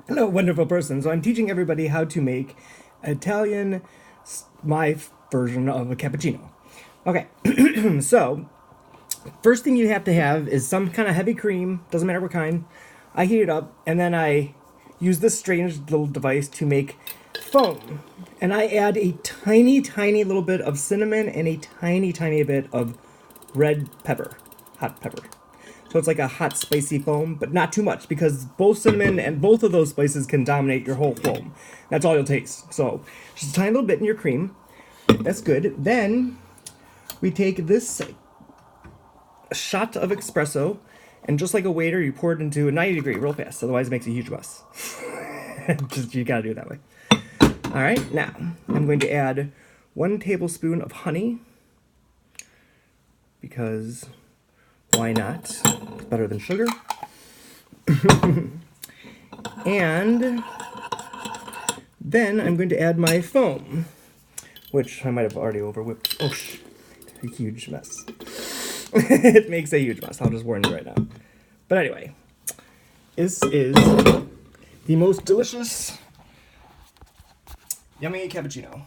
Hello, wonderful person. So I'm teaching everybody how to make Italian, my version of a cappuccino. Okay, so first thing you have to have is some kind of heavy cream, doesn't matter what kind. I heat it up, and then I use this strange little device to make foam. And I add a tiny, tiny little bit of cinnamon and a tiny, tiny bit of red pepper, hot pepper. So it's like a hot, spicy foam, but not too much because both cinnamon and both of those spices can dominate your whole foam. That's all you'll taste. So just a tiny little bit in your cream. That's good. Then we take this shot of espresso, and just like a waiter, you pour it into a 90-degree real fast. Otherwise, it makes a huge mess. Just you gotta do it that way. All right, now I'm going to add 1 tablespoon of honey because why not? It's better than sugar. And then I'm going to add my foam, which I might have already over whipped. Oh, a huge mess. It makes a huge mess. I'll just warn you right now. But anyway, this is the most delicious, yummy cappuccino.